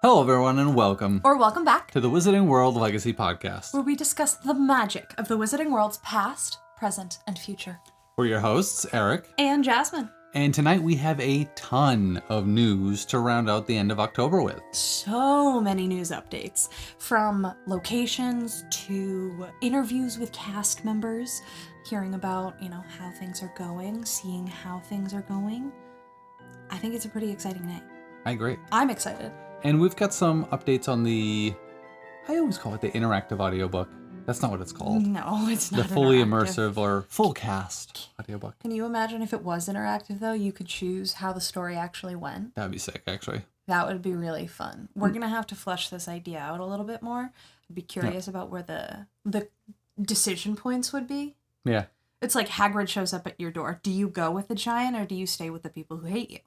Hello, everyone, and welcome. Or welcome back to the Wizarding World Legacy Podcast, where we discuss the magic of the Wizarding World's past, present, and future. We're your hosts, Eric and Jasmine. And tonight we have a ton of news to round out the end of October with. So many news updates, from locations to interviews with cast members, hearing about, how things are going, seeing how things are going. I think it's a pretty exciting night. I agree. I'm excited. And we've got some updates on I always call it the interactive audiobook. That's not what it's called. No, it's not the fully immersive or full cast audiobook. Can you imagine if it was interactive, though? You could choose how the story actually went. That'd be sick, actually. That would be really fun. We're going to have to flesh this idea out a little bit more. I'd be curious about where the decision points would be. Yeah. It's like Hagrid shows up at your door. Do you go with the giant or do you stay with the people who hate you?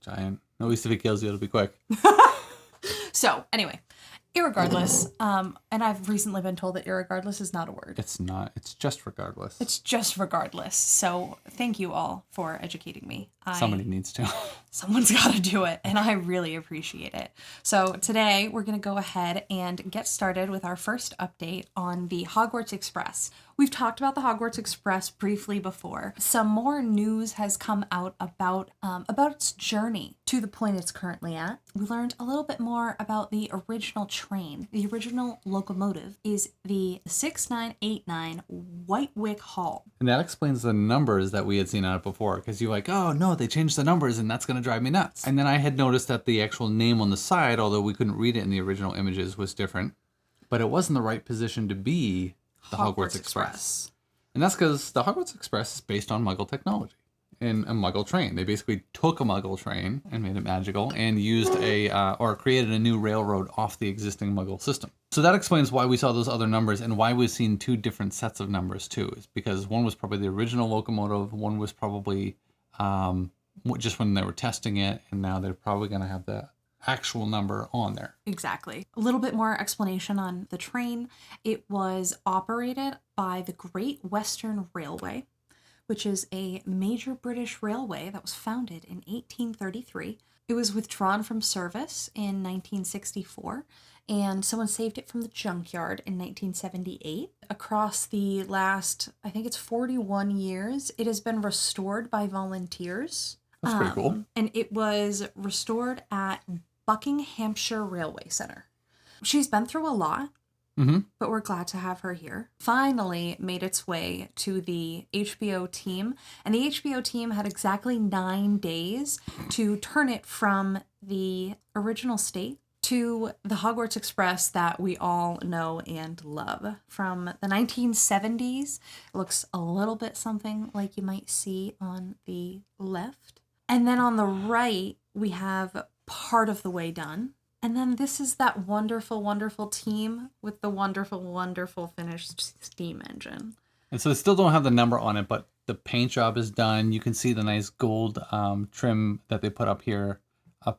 Giant. At least if he kills you, it'll be quick. So, anyway, irregardless, and I've recently been told that irregardless is not a word. It's not. It's just regardless. It's just regardless. So, thank you all for educating me. Somebody needs to. Someone's got to do it, and I really appreciate it. So, today, we're going to go ahead and get started with our first update on the Hogwarts Express. We've talked about the Hogwarts Express briefly before. Some more news has come out about its journey to the point it's currently at. We learned a little bit more about the original train. The original locomotive is the 6989 Whitewick Hall. And that explains the numbers that we had seen on it before, because you're like, oh no, they changed the numbers and that's going to drive me nuts. And then I had noticed that the actual name on the side, although we couldn't read it in the original images, was different. But it was in the right position to be the Hogwarts Express. And that's because the Hogwarts Express is based on Muggle technology and a Muggle train. They basically took a Muggle train and made it magical and used or created a new railroad off the existing Muggle system. So that explains why we saw those other numbers and why we've seen two different sets of numbers too. Is because one was probably the original locomotive, one was probably just when they were testing it, and now they're probably going to have the actual number on there. Exactly. A little bit more explanation on the train. It was operated by the Great Western Railway, which is a major British railway that was founded in 1833. It was withdrawn from service in 1964, and someone saved it from the junkyard in 1978. Across the last, I think it's 41 years, it has been restored by volunteers. That's pretty cool. And it was restored at Buckinghamshire Railway Centre. She's been through a lot, but we're glad to have her here. Finally made its way to the HBO team, and the HBO team had exactly 9 days to turn it from the original state to the Hogwarts Express that we all know and love. From the 1970s, it looks a little bit something like you might see on the left. And then on the right, we have part of the way done. And then this is that wonderful, wonderful team with the wonderful, wonderful finished steam engine. And so they still don't have the number on it, but the paint job is done. You can see the nice gold trim that they put up here, up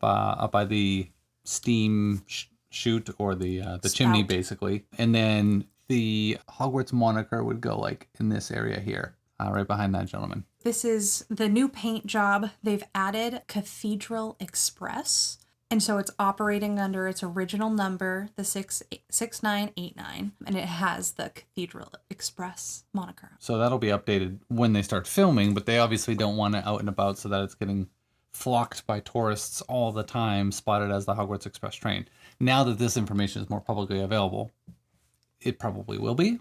by the steam chute or the chimney, basically. And then the Hogwarts moniker would go like in this area here, right behind that gentleman. This is the new paint job. They've added Cathedral Express. And so it's operating under its original number, the 6989, and it has the Cathedral Express moniker. So that'll be updated when they start filming, but they obviously don't want it out and about so that it's getting flocked by tourists all the time, spotted as the Hogwarts Express train. Now that this information is more publicly available, it probably will be,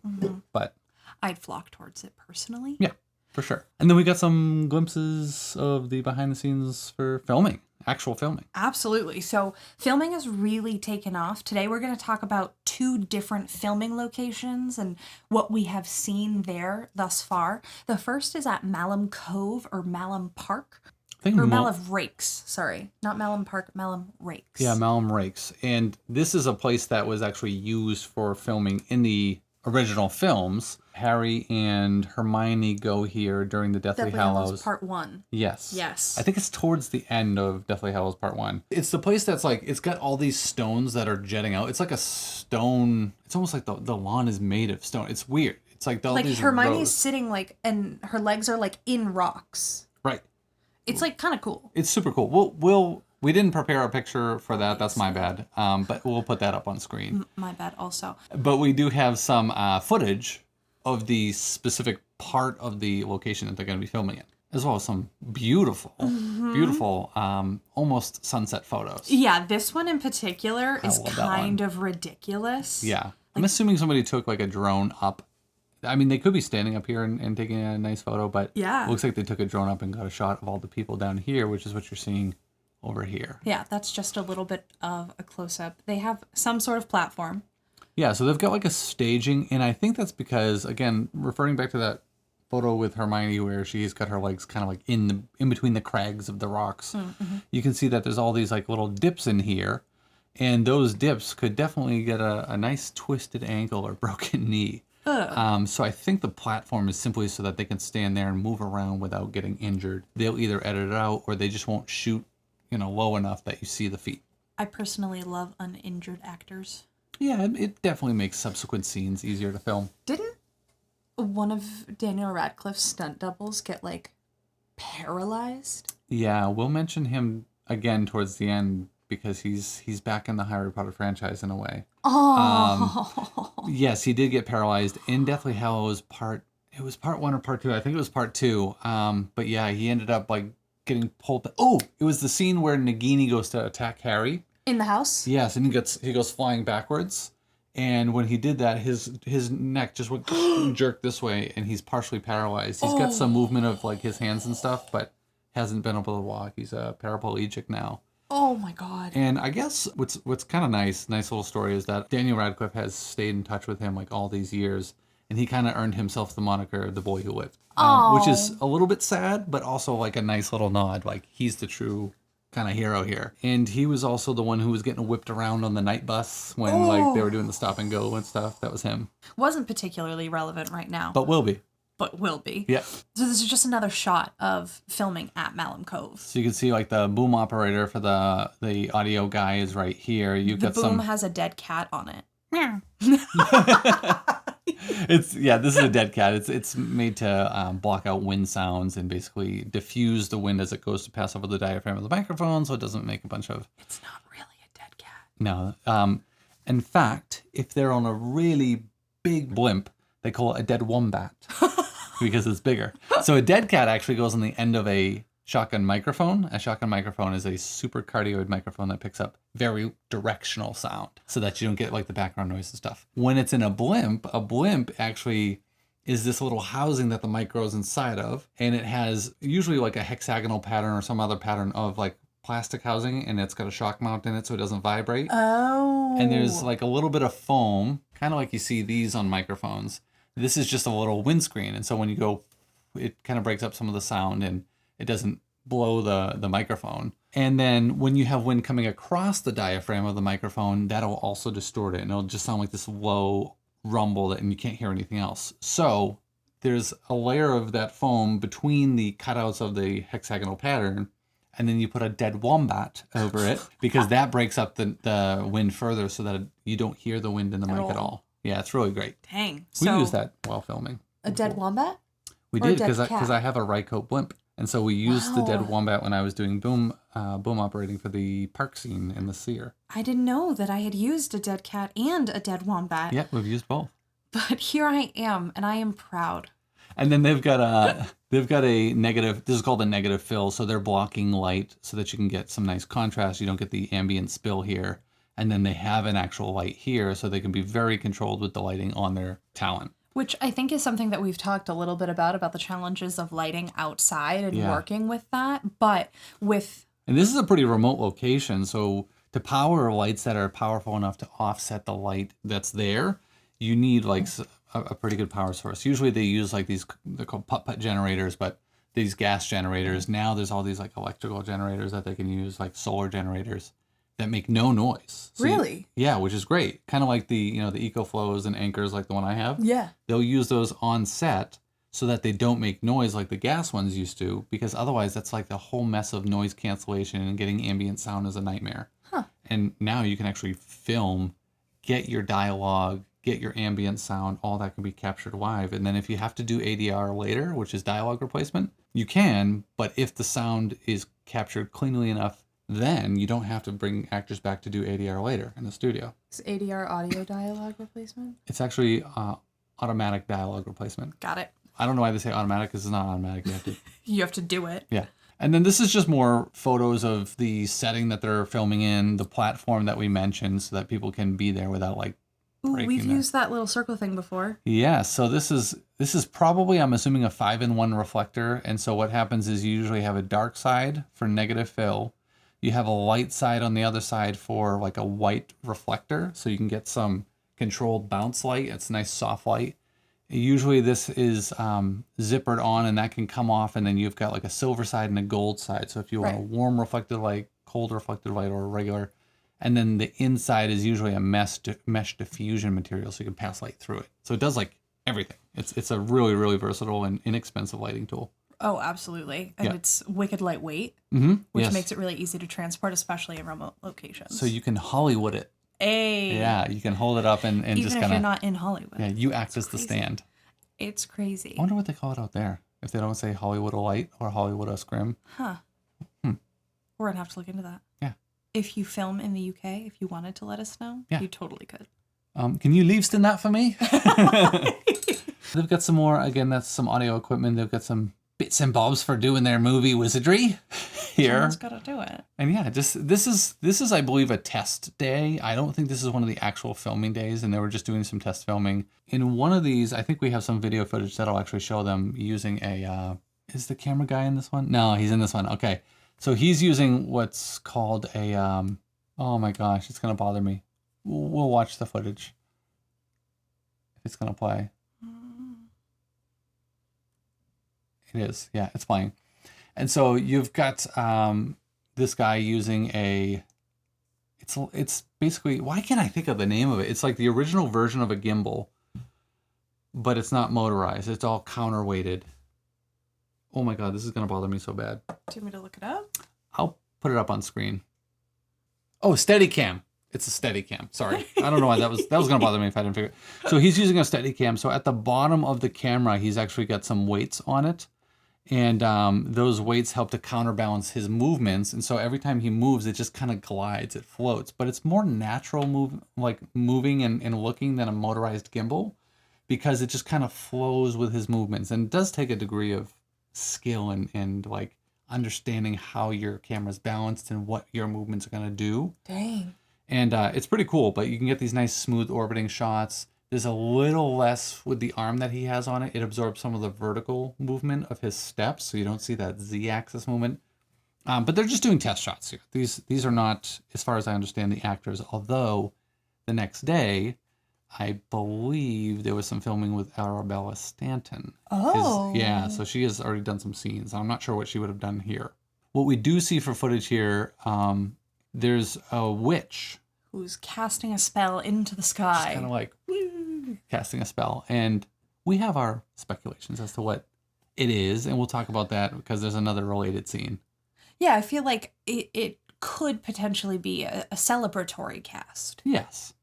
but I'd flock towards it personally. Yeah, for sure. And then we got some glimpses of the behind the scenes for filming. Actual filming. Absolutely. So filming has really taken off. Today we're going to talk about 2 different filming locations and what we have seen there thus far. The first is at Malum Cove or Malum Park. Malum Rakes. Sorry. Not Malum Park, Malum Rakes. Yeah, Malum Rakes. And this is a place that was actually used for filming in the original films. Harry and Hermione go here during the Deathly Hallows Part 1. Yes. Yes. I think it's towards the end of Deathly Hallows Part 1. It's the place that's like, it's got all these stones that are jetting out. It's like a stone. It's almost like the lawn is made of stone. It's weird. It's like all these Hermione's rows. sitting and her legs are in rocks. Right. It's kind of cool. It's super cool. We'll We didn't prepare a picture for that. That's my bad. But we'll put that up on screen. My bad also. But we do have some footage of the specific part of the location that they're going to be filming in, as well as some beautiful, beautiful, almost sunset photos. Yeah, this one in particular is kind of ridiculous. Yeah. I'm assuming somebody took like a drone up. I mean, they could be standing up here and taking a nice photo, but it looks like they took a drone up and got a shot of all the people down here, which is what you're seeing over here. Yeah, that's just a little bit of a close-up. They have some sort of platform. Yeah, so they've got like a staging, and I think that's because, again, referring back to that photo with Hermione where she's got her legs kind of like in between the crags of the rocks, you can see that there's all these like little dips in here, and those dips could definitely get a nice twisted ankle or broken knee. So I think the platform is simply so that they can stand there and move around without getting injured. They'll either edit it out or they just won't shoot, low enough that you see the feet. I personally love uninjured actors. Yeah, it definitely makes subsequent scenes easier to film. Didn't one of Daniel Radcliffe's stunt doubles get, like, paralyzed? Yeah, we'll mention him again towards the end because he's back in the Harry Potter franchise in a way. Oh. Yes, he did get paralyzed in Deathly Hallows part 1 or part 2. I think it was part 2. But yeah, he ended up like getting pulled. Oh, it was the scene where Nagini goes to attack Harry. In the house? Yes, and he goes flying backwards. And when he did that, his neck just went jerked this way, and he's partially paralyzed. He's got some movement of like his hands and stuff, but hasn't been able to walk. He's paraplegic now. Oh my God. And I guess what's kind of nice little story is that Daniel Radcliffe has stayed in touch with him like all these years, and he kind of earned himself the moniker The Boy Who Lived, which is a little bit sad, but also like a nice little nod. Like he's the true kind of hero here. And he was also the one who was getting whipped around on the night bus when like they were doing the stop and go and stuff. That was him. Wasn't particularly relevant right now. But will be. But will be. Yeah. So this is just another shot of filming at Malum Cove. So you can see like the boom operator for the audio guy is right here. You've got boom has a dead cat on it. This is a dead cat. It's made to block out wind sounds and basically diffuse the wind as it goes to pass over the diaphragm of the microphone, so it doesn't make a bunch of. It's not really a dead cat. No. In fact, if they're on a really big blimp, they call it a dead wombat because it's bigger. So a dead cat actually goes on the end of a shotgun microphone. A shotgun microphone is a super cardioid microphone that picks up very directional sound so that you don't get like the background noise and stuff. When it's in a blimp actually is this little housing that the mic grows inside of, and it has usually like a hexagonal pattern or some other pattern of like plastic housing, and it's got a shock mount in it so it doesn't vibrate. Oh. And there's like a little bit of foam, kind of like you see these on microphones. This is just a little windscreen, and so when you go, it kind of breaks up some of the sound and it doesn't blow the microphone. And then when you have wind coming across the diaphragm of the microphone, that'll also distort it, and it'll just sound like this low rumble and you can't hear anything else. So there's a layer of that foam between the cutouts of the hexagonal pattern, and then you put a dead wombat over it because that breaks up the wind further so that you don't hear the wind in the mic at all. Yeah, it's really great. Dang. We used that while filming. A dead wombat? We did because I have a Rycote blimp. And so we used the dead wombat when I was doing boom operating for the park scene in the Seer. I didn't know that I had used a dead cat and a dead wombat. Yeah, we've used both. But here I am, and I am proud. And then they've got a negative. This is called a negative fill, so they're blocking light so that you can get some nice contrast. You don't get the ambient spill here. And then they have an actual light here, so they can be very controlled with the lighting on their talent. Which I think is something that we've talked a little bit about the challenges of lighting outside and working with that. But and this is a pretty remote location, so to power lights that are powerful enough to offset the light that's there, you need like a pretty good power source. Usually they use like these, they're called putt-putt generators, but these gas generators. Now there's all these like electrical generators that they can use, like solar generators that make no noise. So really? Yeah, which is great. Kind of like the EcoFlows and Anchors like the one I have. Yeah. They'll use those on set so that they don't make noise like the gas ones used to, because otherwise that's like the whole mess of noise cancellation, and getting ambient sound is a nightmare. Huh. And now you can actually film, get your dialogue, get your ambient sound, all that can be captured live. And then if you have to do ADR later, which is dialogue replacement, you can, but if the sound is captured cleanly enough then you don't have to bring actors back to do ADR later in the studio. Is ADR audio dialogue replacement? It's actually automatic dialogue replacement. Got it. I don't know why they say automatic because it's not automatic. You have to do it. Yeah. And then this is just more photos of the setting that they're filming in, the platform that we mentioned, so that people can be there without like breaking. We've used that little circle thing before. Yeah. So this is probably, I'm assuming, a 5-in-1 reflector. And so what happens is you usually have a dark side for negative fill. You have a light side on the other side for like a white reflector, so you can get some controlled bounce light. It's a nice soft light. Usually this is zippered on, and that can come off, and then you've got like a silver side and a gold side. So if you want a warm reflected light, cold reflected light, or a regular, and then the inside is usually a mesh diffusion material, so you can pass light through it. So it does like everything. It's a really, really versatile and inexpensive lighting tool. Oh, absolutely. And it's wicked lightweight, which makes it really easy to transport, especially in remote locations. So you can Hollywood it. Hey. Yeah, you can hold it up and Even just if kind you're of... not in Hollywood. Yeah, you act as the stand. It's crazy. I wonder what they call it out there. If they don't say Hollywood a light or Hollywood a scrim. Huh. We're going to have to look into that. Yeah. If you film in the UK, if you wanted to let us know, you totally could. Can you Leaveston that for me? They've got some more, again, that's some audio equipment. They've got some bits and bobs for doing their movie wizardry here. Someone's got to do it. And yeah, just this is I believe a test day. I don't think this is one of the actual filming days, and they were just doing some test filming. In one of these, I think we have some video footage that'll actually show them using a is the camera guy in this one? No, he's in this one. Okay. So he's using what's called a oh my gosh, it's going to bother me. We'll watch the footage. If it's going to play. It is. Yeah, it's playing. And so you've got this guy using it's basically, why can't I think of the name of it? It's like the original version of a gimbal, but it's not motorized. It's all counterweighted. Oh my God, this is going to bother me so bad. Do you want me to look it up? I'll put it up on screen. Oh, Steadicam. It's a Steadicam. Sorry. I don't know why that was going to bother me if I didn't figure it. So he's using a Steadicam. So at the bottom of the camera, he's actually got some weights on it. And those weights help to counterbalance his movements. And so every time he moves, it just kind of glides, it floats. But it's more natural moving and looking than a motorized gimbal, because it just kind of flows with his movements. And it does take a degree of skill and like understanding how your camera's balanced and what your movements are going to do. Dang. And it's pretty cool, but you can get these nice smooth orbiting shots. There's a little less with the arm that he has on it. It absorbs some of the vertical movement of his steps, so you don't see that Z-axis movement. But they're just doing test shots here. These are not, as far as I understand, the actors, although the next day, I believe there was some filming with Arabella Stanton. Oh. Yeah, so she has already done some scenes. I'm not sure what she would have done here. What we do see for footage here, there's a witch who's casting a spell into the sky. She's kind of like casting a spell. And we have our speculations as to what it is, and we'll talk about that because there's another related scene. Yeah, I feel like it could potentially be a celebratory cast. Yes.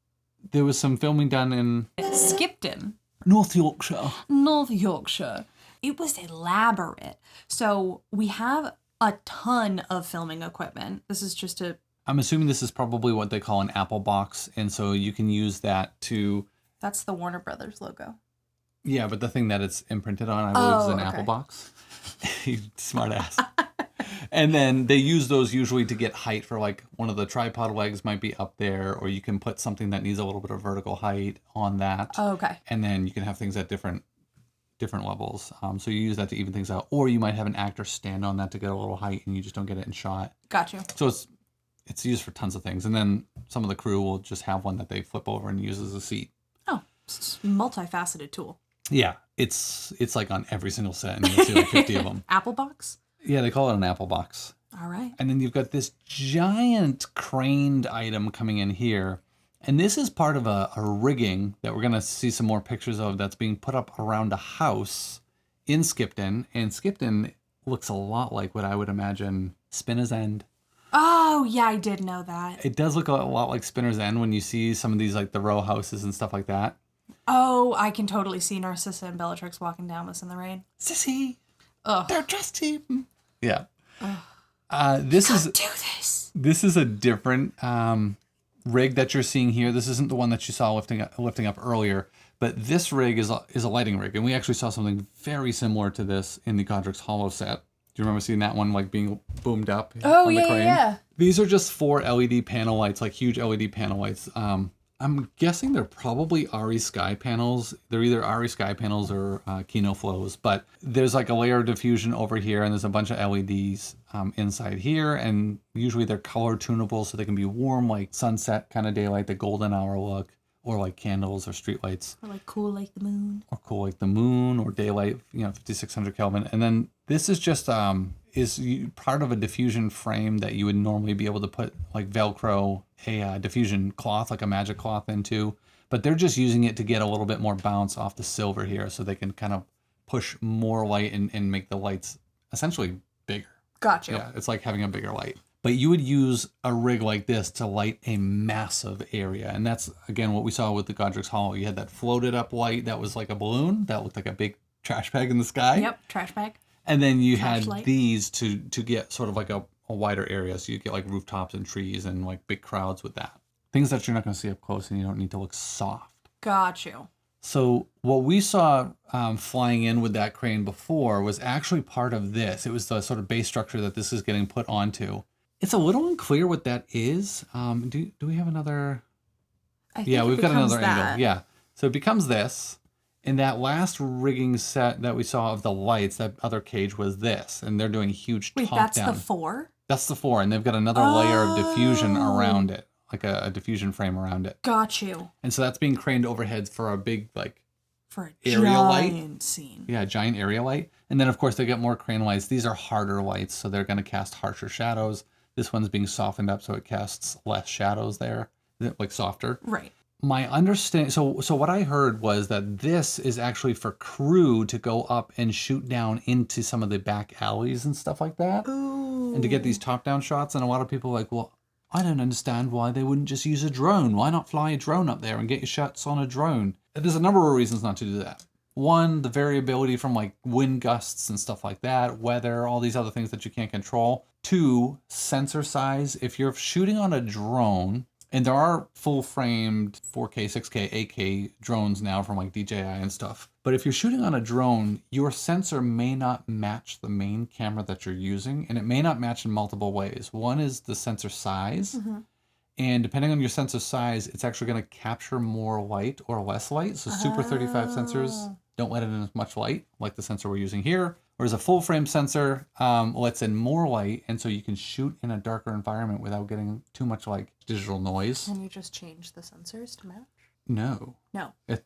There was some filming done in Skipton, North Yorkshire. North Yorkshire. It was elaborate. So we have a ton of filming equipment. This is just I'm assuming this is probably what they call an Apple box, and so you can use that to... That's the Warner Brothers logo. Yeah, but the thing that it's imprinted on, I believe, is an Apple box. You smart ass. And then they use those usually to get height for, like, one of the tripod legs might be up there, or you can put something that needs a little bit of vertical height on that. Oh, okay. And then you can have things at different levels. So you use that to even things out. Or you might have an actor stand on that to get a little height, and you just don't get it in shot. Gotcha. So it's used for tons of things. And then some of the crew will just have one that they flip over and use as a seat. Oh, it's a multifaceted tool. Yeah, it's like on every single set, and you'll see like 50 of them. Apple box? Yeah, they call it an Apple box. All right. And then you've got this giant craned item coming in here. And this is part of a rigging that we're going to see some more pictures of that's being put up around a house in Skipton. And Skipton looks a lot like what I would imagine Spinner's End. Oh, yeah, I did know that. It does look a lot like Spinner's End when you see some of these, like the row houses and stuff like that. Oh, I can totally see Narcissa and Bellatrix walking down this in the rain. Sissy! Ugh. They're dressed team! Yeah. This is Do this. This is a different rig that you're seeing here. This isn't the one that you saw lifting up earlier, but this rig is a lighting rig, and we actually saw something very similar to this in the Godric's Hollow set. Do you remember seeing that one, like being boomed up on the crane? Yeah. These are just 4 LED panel lights, like huge LED panel lights. I'm guessing they're probably RE Sky panels. They're either RE Sky panels or Kino Flows, but there's like a layer of diffusion over here, and there's a bunch of LEDs inside here, and usually they're color tunable, so they can be warm, like sunset kind of daylight, the golden hour look, or like candles or street lights. Or like cool like the moon. Or cool like the moon, or daylight, 5600 Kelvin. And then this is just part of a diffusion frame that you would normally be able to put like Velcro a diffusion cloth, like a magic cloth into, but they're just using it to get a little bit more bounce off the silver here, so they can kind of push more light and make the lights essentially bigger. Gotcha. Yeah, it's like having a bigger light. But you would use a rig like this to light a massive area. And that's, again, what we saw with the Godric's Hollow. You had that floated up light that was like a balloon that looked like a big trash bag in the sky. Yep, trash bag. And then you had Flashlight. these to get sort of like a wider area. So you get like rooftops and trees and like big crowds with that. Things that you're not going to see up close, and you don't need to look soft. Got you. So what we saw flying in with that crane before was actually part of this. It was the sort of base structure that this is getting put onto. It's a little unclear what that is. Do we have another? I think Yeah, we've got another that. angle. Yeah. So it becomes this. In that last rigging set that we saw of the lights, that other cage was this. And they're doing huge Wait, top that's down. the 4? That's the 4. And they've got another layer of diffusion around it, like a diffusion frame around it. Got you. And so that's being craned overhead for a big, like, For a area light. giant scene. Yeah, giant area light. And then, of course, they get more crane lights. These are harder lights, so they're going to cast harsher shadows. This one's being softened up, so it casts less shadows there, like softer. Right. My understanding, so what I heard was that this is actually for crew to go up and shoot down into some of the back alleys and stuff like that. Ooh. And to get these top-down shots. And a lot of people are like, well, I don't understand why they wouldn't just use a drone. Why not fly a drone up there and get your shots on a drone? There's a number of reasons not to do that. One, the variability from like wind gusts and stuff like that, weather, all these other things that you can't control. 2, sensor size. If you're shooting on a drone, and there are full-framed 4K, 6K, 8K drones now from like DJI and stuff. But if you're shooting on a drone, your sensor may not match the main camera that you're using, and it may not match in multiple ways. One is the sensor size. Mm-hmm. And depending on your sensor size, it's actually going to capture more light or less light. So Super 35 sensors don't let in as much light, like the sensor we're using here. Whereas a full frame sensor lets in more light, and so you can shoot in a darker environment without getting too much like digital noise. Can you just change the sensors to match? No.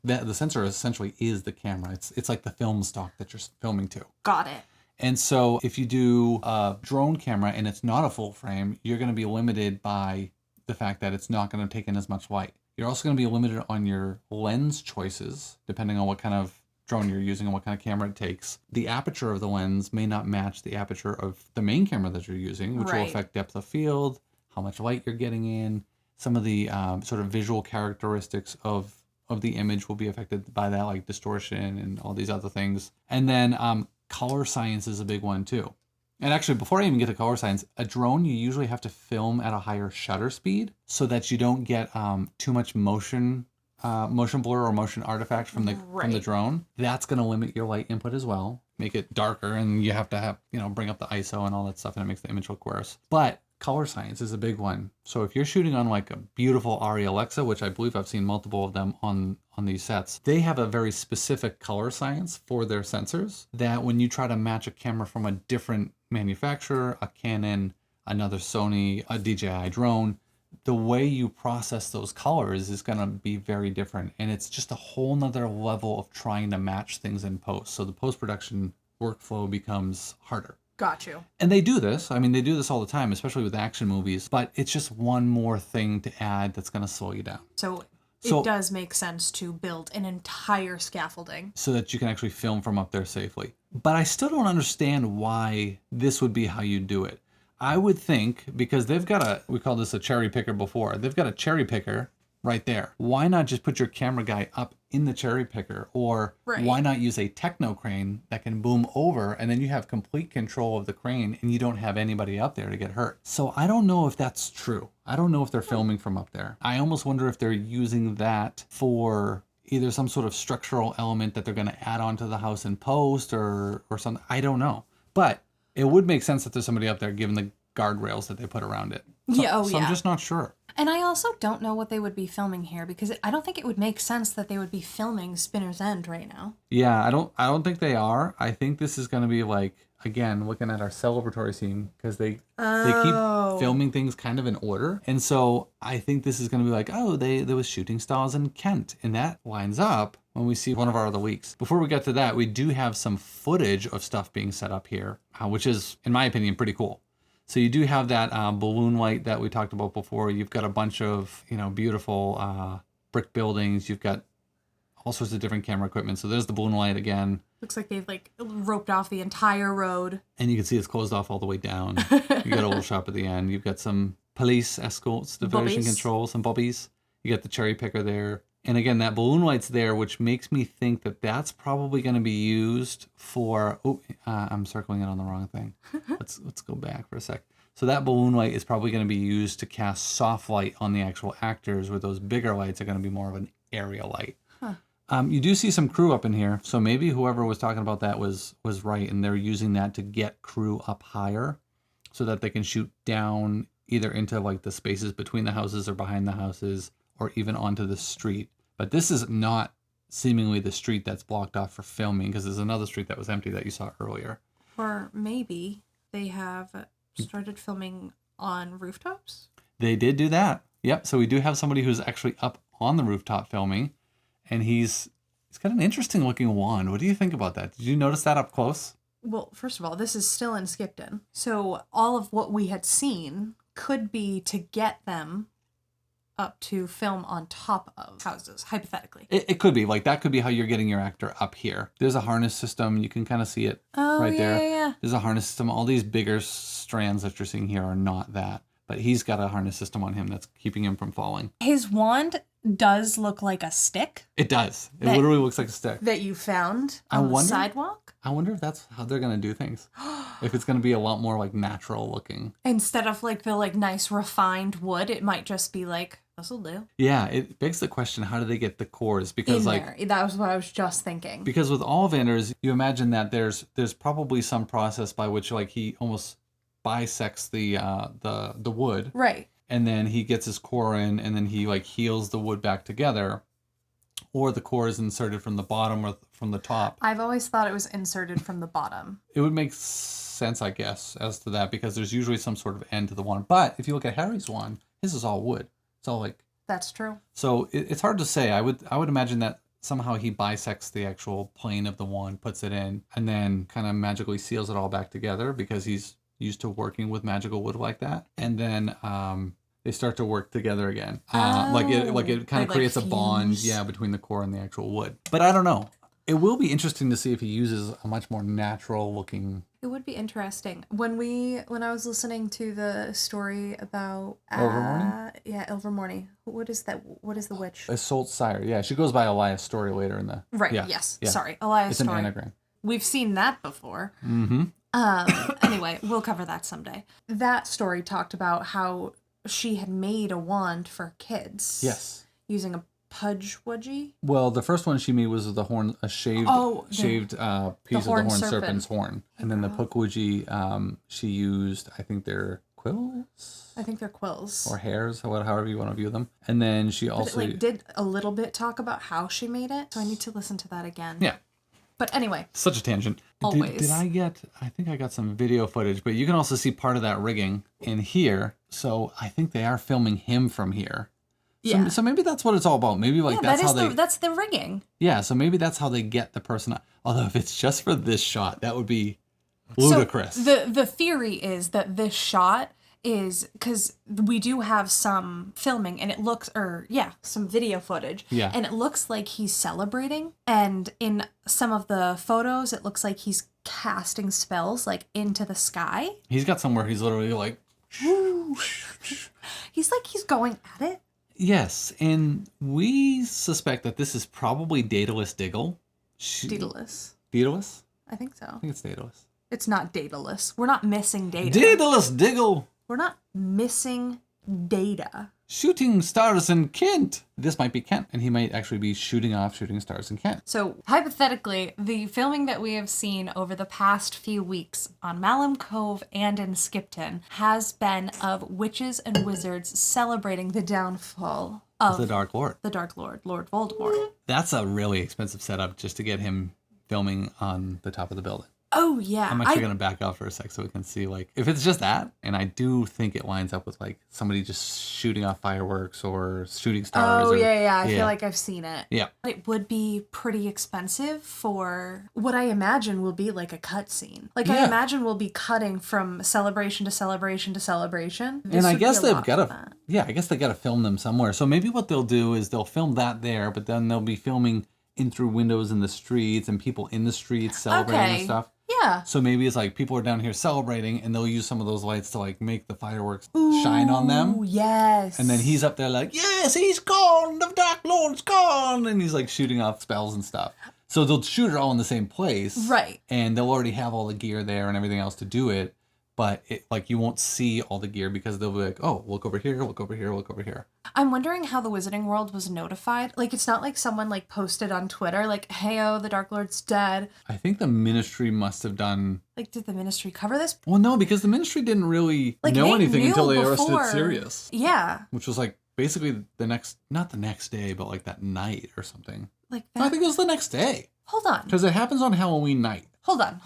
The sensor essentially is the camera. It's like the film stock that you're filming to. Got it. And so if you do a drone camera and it's not a full frame, you're going to be limited by the fact that it's not going to take in as much light. You're also going to be limited on your lens choices, depending on what kind of drone you're using and what kind of camera it takes. The aperture of the lens may not match the aperture of the main camera that you're using, which will affect depth of field, how much light you're getting in. Some of the sort of visual characteristics of the image will be affected by that, like distortion and all these other things. And then color science is a big one too. And actually, before I even get to color science, a drone, you usually have to film at a higher shutter speed so that you don't get too much motion blur or motion artifact from the drone. That's going to limit your light input as well, make it darker, and you have to bring up the ISO and all that stuff, and it makes the image look worse. But color science is a big one. So if you're shooting on like a beautiful Arri Alexa, which I believe I've seen multiple of them on these sets, they have a very specific color science for their sensors that when you try to match a camera from a different manufacturer, a Canon, another Sony, a DJI drone, the way you process those colors is going to be very different. And it's just a whole nother level of trying to match things in post. So the post-production workflow becomes harder. Got you. And they do this. I mean, they do this all the time, especially with action movies. But it's just one more thing to add that's going to slow you down. So it does make sense to build an entire scaffolding so that you can actually film from up there safely. But I still don't understand why this would be how you do it. I would think, because they've got we called this a cherry picker before. They've got a cherry picker right there. Why not just put your camera guy up in the cherry picker? Or why not use a techno crane that can boom over, and then you have complete control of the crane and you don't have anybody up there to get hurt? So I don't know if that's true. I don't know if they're filming from up there. I almost wonder if they're using that for either some sort of structural element that they're going to add on to the house in post or something. I don't know. But it would make sense that there's somebody up there given the guardrails that they put around it. So I'm just not sure. And I also don't know what they would be filming here, because I don't think it would make sense that they would be filming Spinner's End right now. Yeah, I don't think they are. I think this is going to be like, again, looking at our celebratory scene, because they keep filming things kind of in order. And so I think this is going to be like, there was shooting stars in Kent, and that lines up when we see one of our other weeks. Before we get to that, we do have some footage of stuff being set up here, which is, in my opinion, pretty cool. So you do have that balloon light that we talked about before. You've got a bunch of, beautiful brick buildings. You've got all sorts of different camera equipment. So there's the balloon light again. Looks like they've roped off the entire road. And you can see it's closed off all the way down. You got a little shop at the end. You've got some police escorts, diversion control, some bobbies. You got the cherry picker there. And again, that balloon light's there, which makes me think that that's probably going to be used for... I'm circling it on the wrong thing. Let's go back for a sec. So that balloon light is probably going to be used to cast soft light on the actual actors, where those bigger lights are going to be more of an area light. You do see some crew up in here, so maybe whoever was talking about that was right, and they're using that to get crew up higher so that they can shoot down either into like the spaces between the houses or behind the houses, or even onto the street. But this is not seemingly the street that's blocked off for filming, because there's another street that was empty that you saw earlier. Or maybe they have started filming on rooftops? They did do that. Yep. So we do have somebody who's actually up on the rooftop filming, and he's got an interesting looking wand. What do you think about that? Did you notice that up close? Well, first of all, this is still in Skipton. So all of what we had seen could be to get them up to film on top of houses, hypothetically. It could be. Like, that could be how you're getting your actor up here. There's a harness system. You can kind of see it right there. Yeah. There's a harness system. All these bigger strands that you're seeing here are not that. But he's got a harness system on him that's keeping him from falling. His wand does look like a stick. It does. It literally looks like a stick. That you found on the sidewalk? I wonder if that's how they're going to do things. If it's going to be a lot more like natural looking. Instead of like the nice refined wood, it might just be like, this'll do. Yeah, it begs the question, how do they get the cores? Because there. That was what I was just thinking. Because with Ollivanders, you imagine that there's probably some process by which like he almost bisects the wood. Right. And then he gets his core in, and then he like heals the wood back together. Or the core is inserted from the bottom or from the top. I've always thought it was inserted from the bottom. It would make sense, I guess, as to that, because there's usually some sort of end to the wand. But if you look at Harry's wand, his is all wood. It's all like... That's true. So it's hard to say. I would imagine that somehow he bisects the actual plane of the wand, puts it in, and then kind of magically seals it all back together, because he's used to working with magical wood like that. And then they start to work together again. It kind of creates a bond, between the core and the actual wood. But I don't know. It will be interesting to see if he uses a much more natural looking... It would be interesting. When I was listening to the story about... Ilvermorny? Yeah, Ilvermorny. What is that? What is the witch? Isolde's sire. Yeah, she goes by Elias Story later in the... Right, yeah, yes. Yeah. Sorry, Elias Story. It's an anagram. We've seen that before. Mm-hmm. Anyway, we'll cover that someday. That story talked about how she had made a wand for kids. Yes. Using a pudgewudgie. Well, the first one she made was with a shaved piece of the horn serpent's horn. And then the pukwudgie, she used, I think they're quills? I think they're quills. Or hairs, however you want to view them. And then she also... But it did a little bit talk about how she made it, so I need to listen to that again. Yeah. But anyway. Such a tangent. Always. I think I got some video footage, but you can also see part of that rigging in here. So I think they are filming him from here. Yeah. So maybe that's what it's all about. Maybe that's the rigging. Yeah, so maybe that's how they get the person out. Although if it's just for this shot, that would be ludicrous. So the theory is that this shot is because we do have some filming and some video footage. Yeah. And it looks like he's celebrating. And in some of the photos, it looks like he's casting spells like into the sky. He's got somewhere he's literally like... He's going at it. Yes, and we suspect that this is probably Daedalus Diggle. Daedalus. Daedalus? I think so. I think it's Daedalus. It's not Daedalus. We're not missing data. Daedalus Diggle! We're not missing data. Shooting stars in Kent. This might be Kent, and he might actually be shooting stars in Kent. So, hypothetically, the filming that we have seen over the past few weeks on Malham Cove and in Skipton has been of witches and wizards celebrating the downfall of The Dark Lord. the Dark Lord, Lord Voldemort. That's a really expensive setup just to get him filming on the top of the building. Oh, yeah. I'm actually going to back out for a sec so we can see, like, if it's just that, and I do think it lines up with, like, somebody just shooting off fireworks or shooting stars. Oh, yeah. I feel like I've seen it. Yeah. It would be pretty expensive for what I imagine will be like a cut scene. Like, I imagine we'll be cutting from celebration to celebration to celebration. And I guess they've got to, I guess they got to film them somewhere. So maybe what they'll do is they'll film that there, but then they'll be filming in through windows in the streets and people in the streets celebrating and stuff. Yeah. So maybe it's like people are down here celebrating and they'll use some of those lights to like make the fireworks shine on them. Oh, yes. And then he's up there like, yes, he's gone. The Dark Lord's gone. And he's like shooting off spells and stuff. So they'll shoot it all in the same place. Right. And they'll already have all the gear there and everything else to do it. But like you won't see all the gear because they'll be like, oh, look over here, look over here, look over here. I'm wondering how the Wizarding World was notified. Like, it's not like someone like posted on Twitter, like, hey, the Dark Lord's dead. I think the Ministry must have done... Like, did the Ministry cover this? Well, no, because the Ministry didn't really know anything until they arrested Sirius. Yeah. Which was like basically not the next day, but like that night or something. Like that? I think it was the next day. Hold on. Because it happens on Halloween night. Hold on.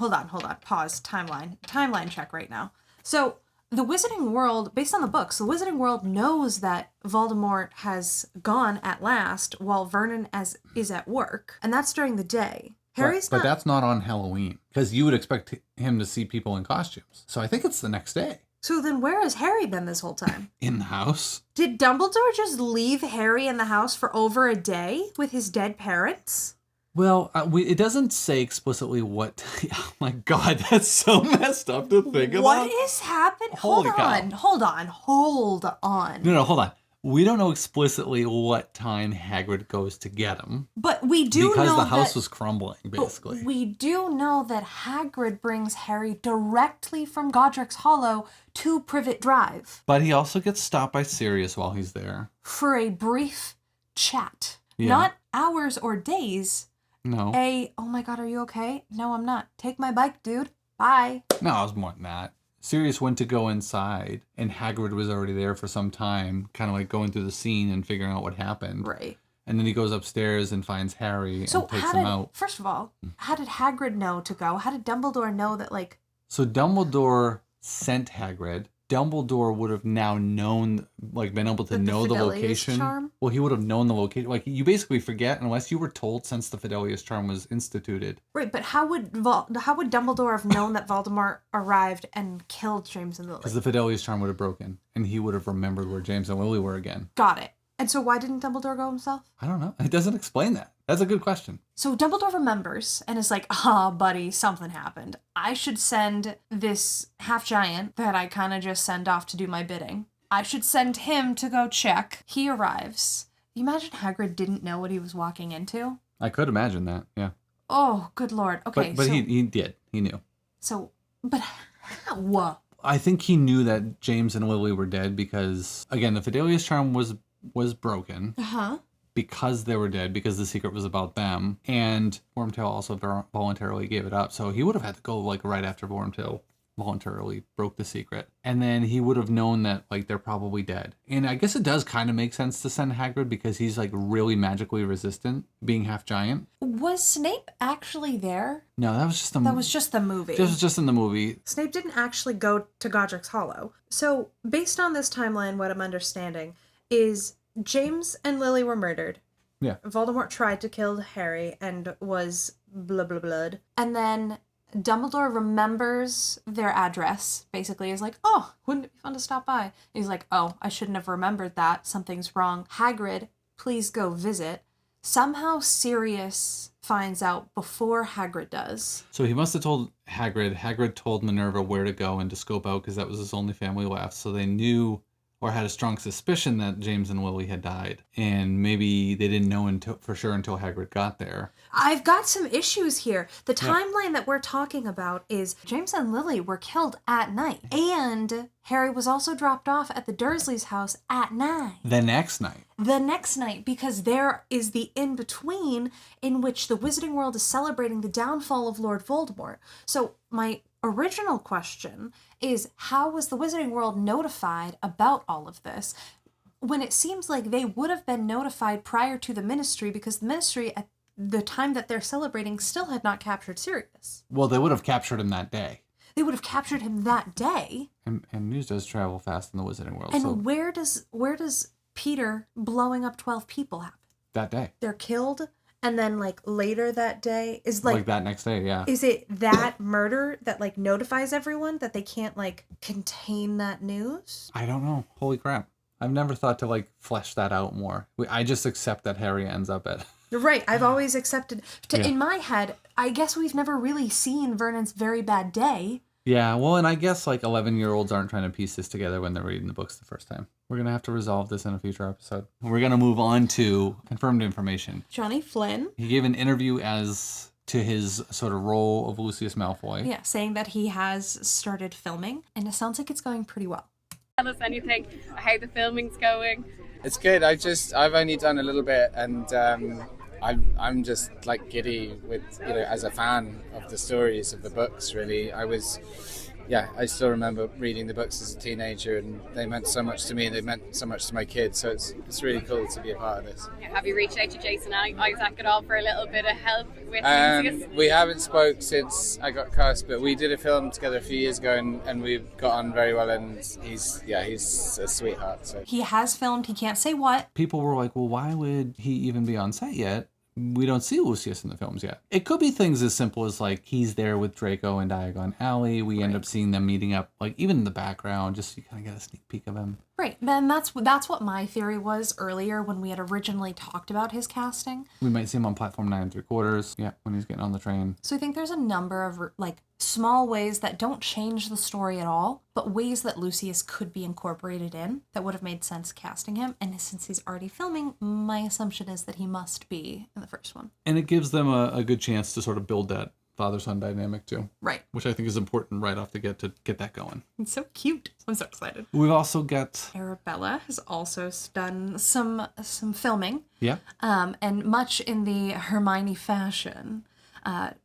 Pause. Timeline check right now. So, the Wizarding World, based on the books, the Wizarding World knows that Voldemort has gone at last while Vernon is at work. And that's during the day. But that's not on Halloween. Because you would expect him to see people in costumes. So I think it's the next day. So then where has Harry been this whole time? In the house. Did Dumbledore just leave Harry in the house for over a day with his dead parents? Well, it doesn't say explicitly what... Oh my God, that's so messed up to think about. What is happening? Hold on. No, hold on. We don't know explicitly what time Hagrid goes to get him. But we do know because the house was crumbling, basically. But we do know that Hagrid brings Harry directly from Godric's Hollow to Privet Drive. But he also gets stopped by Sirius while he's there. For a brief chat. Yeah. Not hours or days. No. Oh my God, are you okay? No, I'm not. Take my bike, dude. Bye. No, it was more than that. Sirius went to go inside, and Hagrid was already there for some time, kind of like going through the scene and figuring out what happened. Right. And then he goes upstairs and finds Harry and takes him out. First of all, how did Hagrid know to go? How did Dumbledore know that, like... So Dumbledore sent Hagrid. Dumbledore would have now known, like, been able to know the location. Charm? Well, he would have known the location. Like, you basically forget unless you were told since the Fidelius Charm was instituted. Right, but how would Dumbledore have known that Voldemort arrived and killed James and Lily? Because the Fidelius Charm would have broken, and he would have remembered where James and Lily were again. Got it. And so why didn't Dumbledore go himself? I don't know. It doesn't explain that. That's a good question. So Dumbledore remembers and is like, buddy, something happened. I should send this half-giant that I kind of just send off to do my bidding. I should send him to go check. He arrives. You imagine Hagrid didn't know what he was walking into? I could imagine that, yeah. Oh, good Lord. Okay, But he did. He knew. So, but how? I think he knew that James and Lily were dead because, again, the Fidelius Charm was broken. Uh-huh. Because they were dead, because the secret was about them. And Wormtail also voluntarily gave it up. So he would have had to go like right after Wormtail voluntarily broke the secret. And then he would have known that like they're probably dead. And I guess it does kind of make sense to send Hagrid because he's like really magically resistant, being half giant. Was Snape actually there? No, that was just the movie. This was just in the movie. Snape didn't actually go to Godric's Hollow. So based on this timeline, what I'm understanding is James and Lily were murdered. Yeah. Voldemort tried to kill Harry and was blood. And then Dumbledore remembers their address, basically is like, oh, wouldn't it be fun to stop by? And he's like, oh, I shouldn't have remembered that. Something's wrong. Hagrid, please go visit. Somehow Sirius finds out before Hagrid does. So he must have told Hagrid. Hagrid told Minerva where to go and to scope out because that was his only family left. So they knew or had a strong suspicion that James and Lily had died, and maybe they didn't know for sure until Hagrid got there. I've got some issues here. The timeline that we're talking about is James and Lily were killed at night, and Harry was also dropped off at the Dursleys' house at night. The next night, because there is the in-between in which the Wizarding World is celebrating the downfall of Lord Voldemort. So my original question is, how was the Wizarding World notified about all of this, when it seems like they would have been notified prior to the Ministry, because the Ministry at the time that they're celebrating still had not captured Sirius. Well, they would have captured him that day. They would have captured him that day. And news does travel fast in the Wizarding World. And so where does Peter blowing up 12 people happen? that day. They're killed, and then like later that day is like that next day, yeah. Is it that murder that like notifies everyone that they can't like contain that news? I don't know. Holy crap. I've never thought to like flesh that out more. I just accept that Harry ends up at... Right. I've always accepted... In my head, I guess we've never really seen Vernon's very bad day. Yeah, well, and I guess like 11-year-olds aren't trying to piece this together when they're reading the books the first time. We're going to have to resolve this in a future episode. We're going to move on to confirmed information. Johnny Flynn. He gave an interview as to his sort of role of Lucius Malfoy. Yeah, saying that he has started filming, and it sounds like it's going pretty well. Tell us anything, how the filming's going. It's good. I've only done a little bit, and I'm just like giddy with, as a fan of the stories of the books. Really, I still remember reading the books as a teenager, and they meant so much to me, and they meant so much to my kids. So it's really cool to be a part of this. Have you reached out to Jason and Isaac at all for a little bit of help with Lucius? We haven't spoke since I got cast, but we did a film together a few years ago, and we've got on very well. And he's a sweetheart. So he has filmed. He can't say what. People were like, well, why would he even be on set yet? We don't see Lucius in the films yet. It could be things as simple as like he's there with Draco and Diagon Alley. We end up seeing them meeting up, like even in the background, just so you kind of get a sneak peek of him. Right. Then that's what my theory was earlier when we had originally talked about his casting. We might see him on platform 9 3/4. Yeah, when he's getting on the train. So I think there's a number of like small ways that don't change the story at all, but ways that Lucius could be incorporated in that would have made sense casting him. And since he's already filming, my assumption is that he must be in the first one. And it gives them a good chance to sort of build that father-son dynamic too. Right. Which I think is important right off the get to get that going. It's so cute. I'm so excited. We've also got... Arabella has also done some filming. Yeah. And much in the Hermione fashion.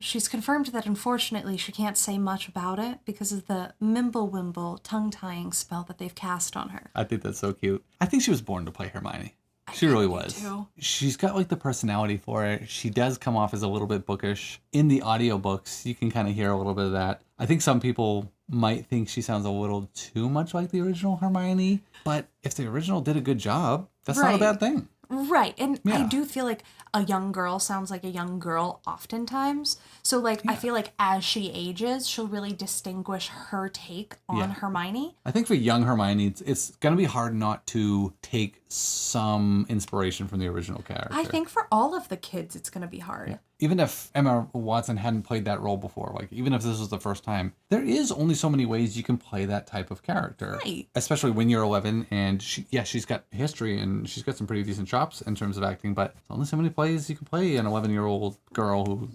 She's confirmed that unfortunately she can't say much about it because of the Mimblewimble tongue-tying spell that they've cast on her. I think that's so cute. I think she was born to play Hermione. She really was. Too. She's got like the personality for it. She does come off as a little bit bookish. In the audiobooks, you can kind of hear a little bit of that. I think some people might think she sounds a little too much like the original Hermione, but if the original did a good job, that's not a bad thing. Right. And Yeah. I do feel like a young girl sounds like a young girl oftentimes. So like I feel like as she ages, she'll really distinguish her take on Hermione. I think for young Hermione, it's going to be hard not to take some inspiration from the original character. I think for all of the kids, it's going to be hard. Yeah. Even if Emma Watson hadn't played that role before, like even if this was the first time, there is only so many ways you can play that type of character. Right. Especially when you're 11 and she's got history and she's got some pretty decent chops in terms of acting, but there's only so many plays you can play an 11-year-old girl who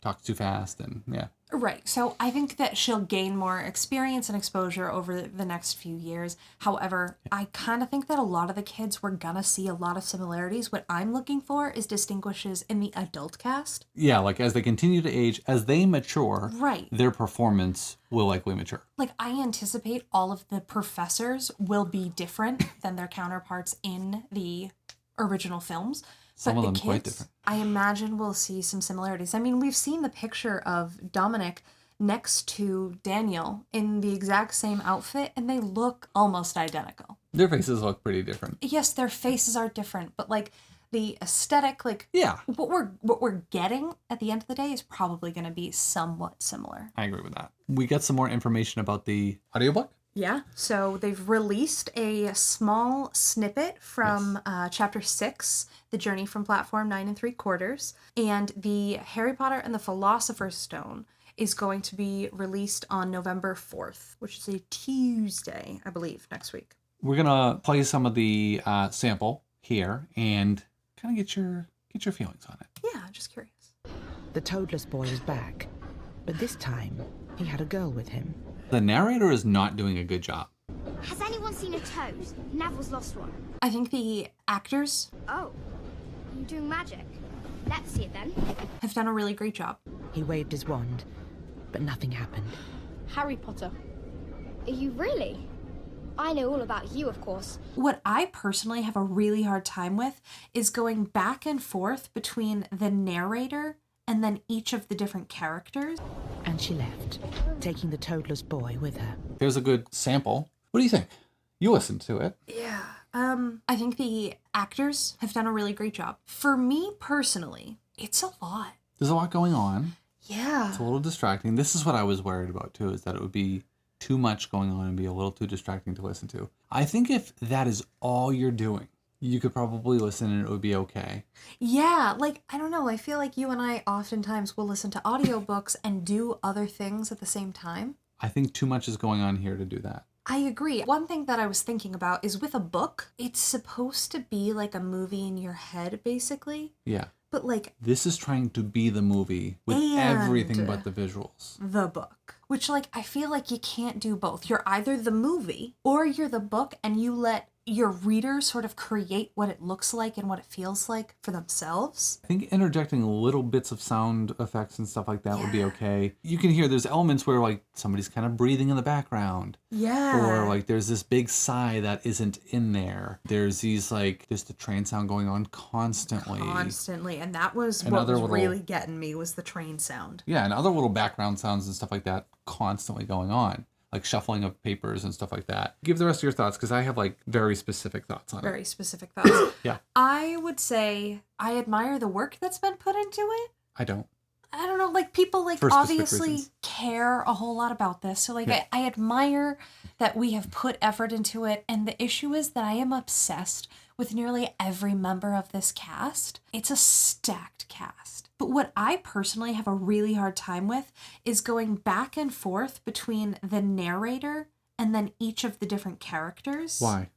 talks too fast and Right. So I think that she'll gain more experience and exposure over the next few years. However, I kind of think that a lot of the kids we're going to see a lot of similarities. What I'm looking for is distinguishes in the adult cast. Yeah, like as they continue to age, as they mature, Right. their performance will likely mature. Like I anticipate all of the professors will be different than their counterparts in the original films. Some but of them the quite kids, different. I imagine we'll see some similarities. I mean, we've seen the picture of Dominic next to Daniel in the exact same outfit, and they look almost identical. Their faces look pretty different. Yes, their faces are different, but like the aesthetic, like what we're getting at the end of the day is probably going to be somewhat similar. I agree with that. We got some more information about the audiobook. Yeah, so they've released a small snippet from Chapter 6, The Journey from Platform 9 3/4, and the Harry Potter and the Philosopher's Stone is going to be released on November 4th, which is a Tuesday, I believe, next week. We're gonna play some of the sample here and kind of get your feelings on it. Yeah, just curious. The toadless boy was back, but this time he had a girl with him. The narrator is not doing a good job. Has anyone seen a toad? Neville's lost one. I think the actors Oh, you're doing magic. Let's see it then. have done a really great job. He waved his wand, but nothing happened. Harry Potter. Are you really? I know all about you, of course. What I personally have a really hard time with is going back and forth between the narrator and then each of the different characters. And she left, taking the toadless boy with her. Here's a good sample. What do you think? You listened to it. Yeah. I think the actors have done a really great job. For me personally, it's a lot. There's a lot going on. Yeah. It's a little distracting. This is what I was worried about too, is that it would be too much going on and be a little too distracting to listen to. I think if that is all you're doing, you could probably listen and it would be okay. Yeah, like, I don't know. I feel like you and I oftentimes will listen to audiobooks and do other things at the same time. I think too much is going on here to do that. I agree. One thing that I was thinking about is with a book, it's supposed to be like a movie in your head, basically. Yeah. But like This is trying to be the movie with And- everything but the visuals. the book, which like I feel like you can't do both. You're either the movie or you're the book, and you let your reader sort of create what it looks like and what it feels like for themselves. I think interjecting little bits of sound effects and stuff like that would be Yeah. okay. You can hear there's elements where like somebody's kind of breathing in the background. Yeah. Or like there's this big sigh that isn't in there. There's these like, there's the train sound going on constantly. Constantly. And that was And what other was little- really getting me, was the train sound. Yeah, and other little background sounds and stuff like that constantly going on. Like shuffling of papers and stuff like that. Give the rest of your thoughts, because I have like very specific thoughts on it. Very specific thoughts. Yeah. I would say I admire the work that's been put into it. I don't. I don't know, like people like For specific obviously reasons. care a whole lot about this. So like Yeah. I admire that we have put effort into it. And the issue is that I am obsessed with nearly every member of this cast. It's a stacked cast. But what I personally have a really hard time with is going back and forth between the narrator and then each of the different characters. Why?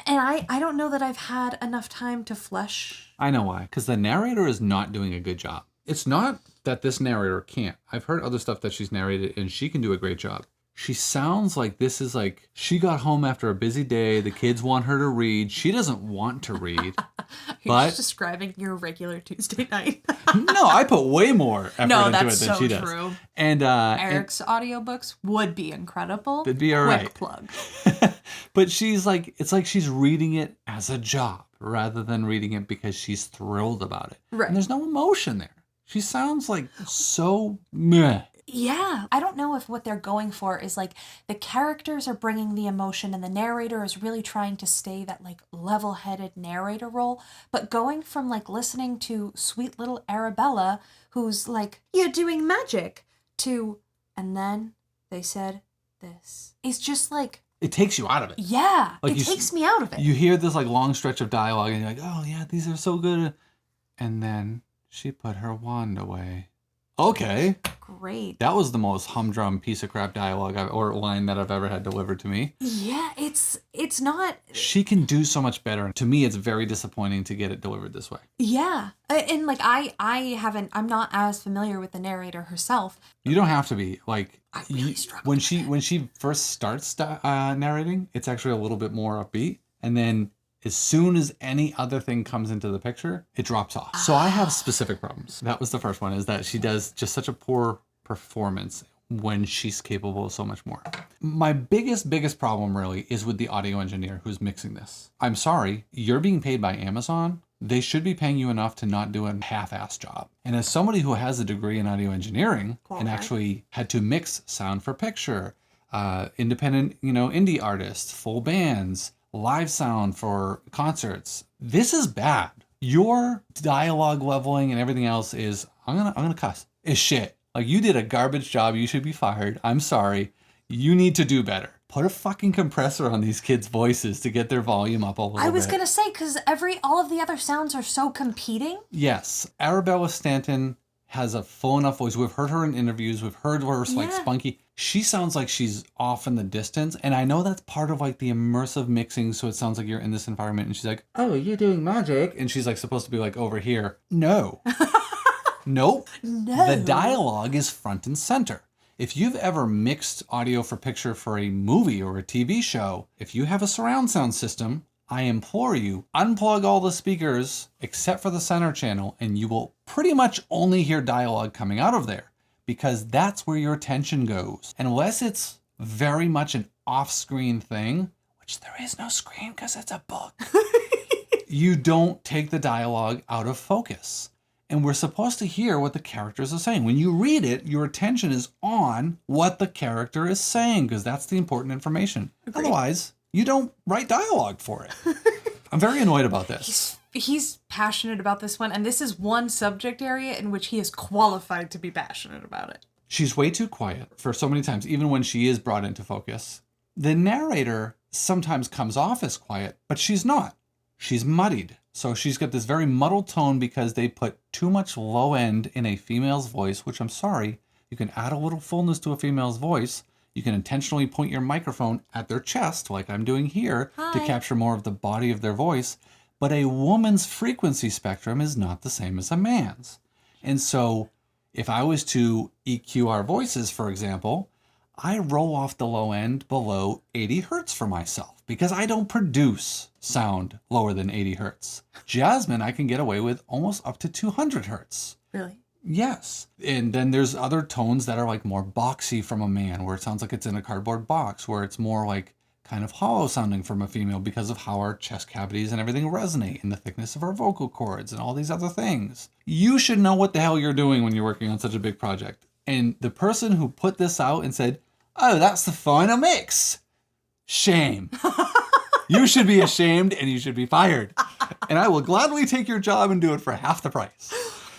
And I don't know that I've had enough time to flesh. I know why. Because the narrator is not doing a good job. It's not that this narrator can't. I've heard other stuff that she's narrated and she can do a great job. She sounds like this is like she got home after a busy day. The kids want her to read. She doesn't want to read. You're But- just describing your regular Tuesday night. No, I put way more effort No, into that's it than so she does. true. And Eric's audiobooks would be incredible. It'd be all Quick right. plug. but she's like, it's like she's reading it as a job rather than reading it because she's thrilled about it. Right. And there's no emotion there. She sounds like so meh. Yeah. I don't know if what they're going for is like the characters are bringing the emotion and the narrator is really trying to stay that like level-headed narrator role. But going from like listening to sweet little Arabella, who's like, you're doing magic, to, and then they said this. It's just like, It takes you out of it. yeah, Like it you- takes me out of it. You hear this like long stretch of dialogue and you're like, oh yeah, these are so good. And then she put her wand away. Okay. Great. That was the most humdrum piece of crap dialogue or line that I've ever had delivered to me. Yeah, it's not. She can do so much better. To me, it's very disappointing to get it delivered this way. Yeah, and like I'm not as familiar with the narrator herself. You don't have to be like I really struggle when with when she first starts narrating. It's actually a little bit more upbeat, and then as soon as any other thing comes into the picture, it drops off. So I have specific problems. That was the first one, is that she does just such a poor performance when she's capable of so much more. My biggest problem really is with the audio engineer who's mixing this. I'm sorry, you're being paid by Amazon. They should be paying you enough to not do a half-ass job. And as somebody who has a degree in audio engineering and actually had to mix sound for picture, independent, indie artists, full bands, live sound for concerts, this is bad. Your dialogue leveling and everything else is, I'm gonna cuss, is shit. Like, you did a garbage job. You should be fired. I'm sorry. You need to do better. Put a fucking compressor on these kids' voices to get their volume up a little bit. I was gonna say, because all of the other sounds are so competing. Yes, Arabella Stanton has a full enough voice. We've heard her in interviews. We've heard her like Yeah. spunky. She sounds like she's off in the distance. And I know that's part of like the immersive mixing. So it sounds like you're in this environment. And she's like, oh, you're doing magic. And she's like supposed to be like over here. No. Nope. No. The dialogue is front and center. If you've ever mixed audio for picture for a movie or a TV show, if you have a surround sound system, I implore you, unplug all the speakers except for the center channel, and you will pretty much only hear dialogue coming out of there, because that's where your attention goes. And unless it's very much an off-screen thing, which there is no screen because it's a book, you don't take the dialogue out of focus. And we're supposed to hear what the characters are saying. When you read it, your attention is on what the character is saying, because that's the important information. Agreed. Otherwise, you don't write dialogue for it. I'm very annoyed about this. He's passionate about this one, and this is one subject area in which he is qualified to be passionate about it. She's way too quiet for so many times, even when she is brought into focus. The narrator sometimes comes off as quiet, but she's not. She's muddied. So she's got this very muddled tone because they put too much low end in a female's voice, which I'm sorry, you can add a little fullness to a female's voice. You can intentionally point your microphone at their chest, like I'm doing here, to capture more of the body of their voice. But a woman's frequency spectrum is not the same as a man's. And so if I was to EQ our voices, for example, I roll off the low end below 80 hertz for myself because I don't produce sound lower than 80 hertz. Jasmine, I can get away with almost up to 200 hertz. Really? Yes. And then there's other tones that are like more boxy from a man, where it sounds like it's in a cardboard box, where it's more like kind of hollow sounding from a female because of how our chest cavities and everything resonate and the thickness of our vocal cords and all these other things. You should know what the hell you're doing when you're working on such a big project. And the person who put this out and said, oh, that's the final mix. Shame. You should be ashamed and you should be fired. And I will gladly take your job and do it for half the price.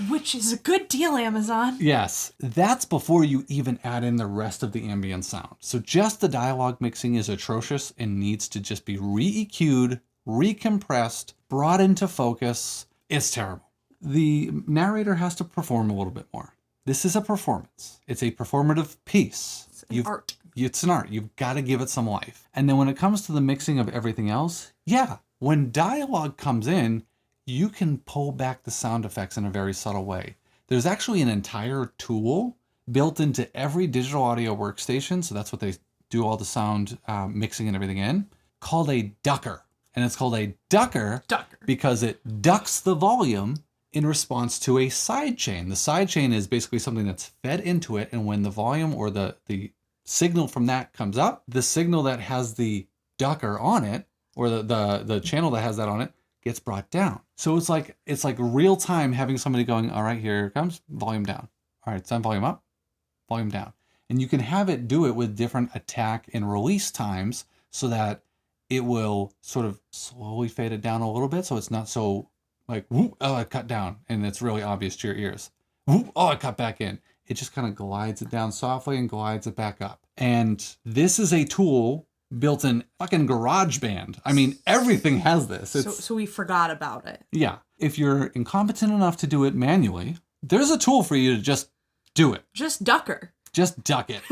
Which is a good deal, Amazon. Yes, that's before you even add in the rest of the ambient sound. So just the dialogue mixing is atrocious and needs to just be re-EQ'd, recompressed, brought into focus. It's terrible. The narrator has to perform a little bit more. This is a performance. It's a performative piece. It's an art. It's an art. You've got to give it some life. And then when it comes to the mixing of everything else, yeah, when dialogue comes in, you can pull back the sound effects in a very subtle way. There's actually an entire tool built into every digital audio workstation, so that's what they do all the sound mixing and everything in, called a ducker. And it's called a ducker because it ducks the volume in response to a sidechain. The sidechain is basically something that's fed into it, and when the volume or the signal from that comes up, the signal that has the ducker on it, or the channel that has that on it, gets brought down. So it's like real time having somebody going, all right, here it comes, volume down. All right, it's on volume up, volume down. And you can have it do it with different attack and release times so that it will sort of slowly fade it down a little bit. So it's not so like, whoop, oh, it cut down. And it's really obvious to your ears. Whoop, oh, it cut back in. It just kind of glides it down softly and glides it back up. And this is a tool built in fucking GarageBand. I mean, everything has this. So we forgot about it. Yeah. If you're incompetent enough to do it manually, there's a tool for you to just do it. Just ducker. Just duck it.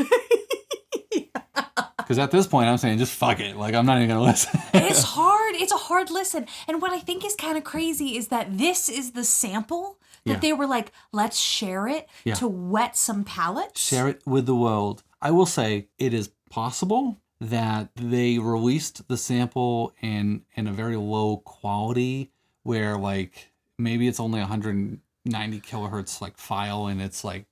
Because at this point, I'm saying just fuck it. Like, I'm not even going to listen. It's hard. It's a hard listen. And what I think is kind of crazy is that this is the sample that they were like, let's share it to whet some palates. Share it with the world. I will say it is possible that they released the sample in a very low quality where like maybe it's only 190 kilohertz like file and it's like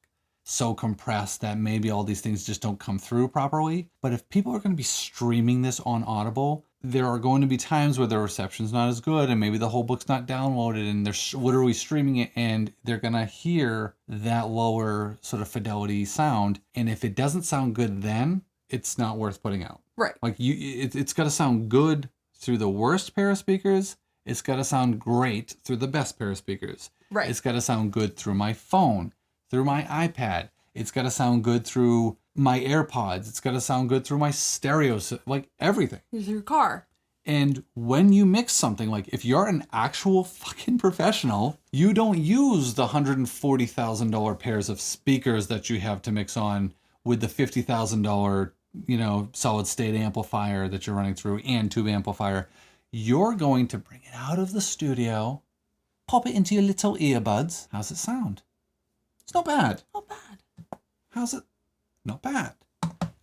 so compressed that maybe all these things just don't come through properly. But if people are going to be streaming this on Audible, there are going to be times where the reception's not as good and maybe the whole book's not downloaded and they're literally streaming it and they're going to hear that lower sort of fidelity sound. And if it doesn't sound good then, it's not worth putting out. Right. Like it's got to sound good through the worst pair of speakers. It's got to sound great through the best pair of speakers. Right. It's got to sound good through my phone, through my iPad. It's got to sound good through my AirPods. It's got to sound good through my stereo, like everything. Through your car. And when you mix something, like if you're an actual fucking professional, you don't use the $140,000 pairs of speakers that you have to mix on with the $50,000, solid state amplifier that you're running through and tube amplifier. You're going to bring it out of the studio, pop it into your little earbuds. How's it sound? It's not bad. Not bad. How's it? Not bad.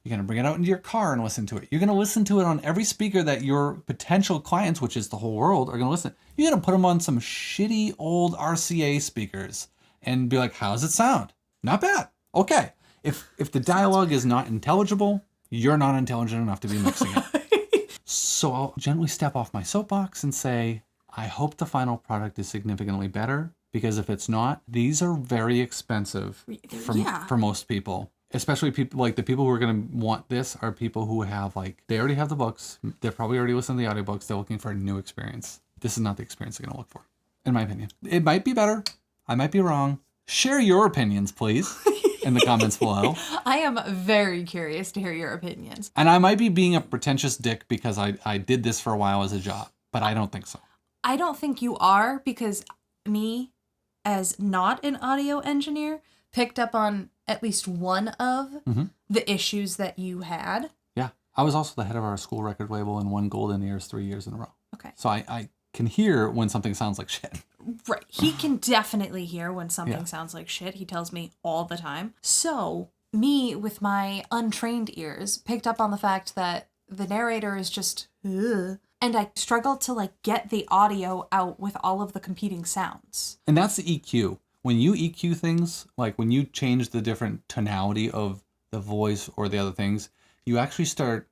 You're going to bring it out into your car and listen to it. You're going to listen to it on every speaker that your potential clients, which is the whole world, are going to listen. You're going to put them on some shitty old RCA speakers and be like, how's it sound? Not bad. Okay. If the dialogue is not intelligible, you're not intelligent enough to be mixing it. So I'll gently step off my soapbox and say, I hope the final product is significantly better, because if it's not, these are very expensive for most people. Especially people like the people who are going to want this are people who have they already have the books. They're probably already listening to the audiobooks. They're looking for a new experience. This is not the experience they're going to look for, in my opinion. It might be better. I might be wrong. Share your opinions, please, in the comments below. I am very curious to hear your opinions. And I might be being a pretentious dick because I did this for a while as a job, but I don't think so. I don't think you are, because me, as not an audio engineer, picked up on at least one of the issues that you had. Yeah. I was also the head of our school record label and won Golden Ears 3 years in a row. Okay. So I can hear when something sounds like shit. Right. He can definitely hear when something sounds like shit. He tells me all the time. So me, with my untrained ears, picked up on the fact that the narrator is just, ugh. And I struggled to get the audio out with all of the competing sounds. And that's the EQ. When you EQ things, like when you change the different tonality of the voice or the other things, you actually start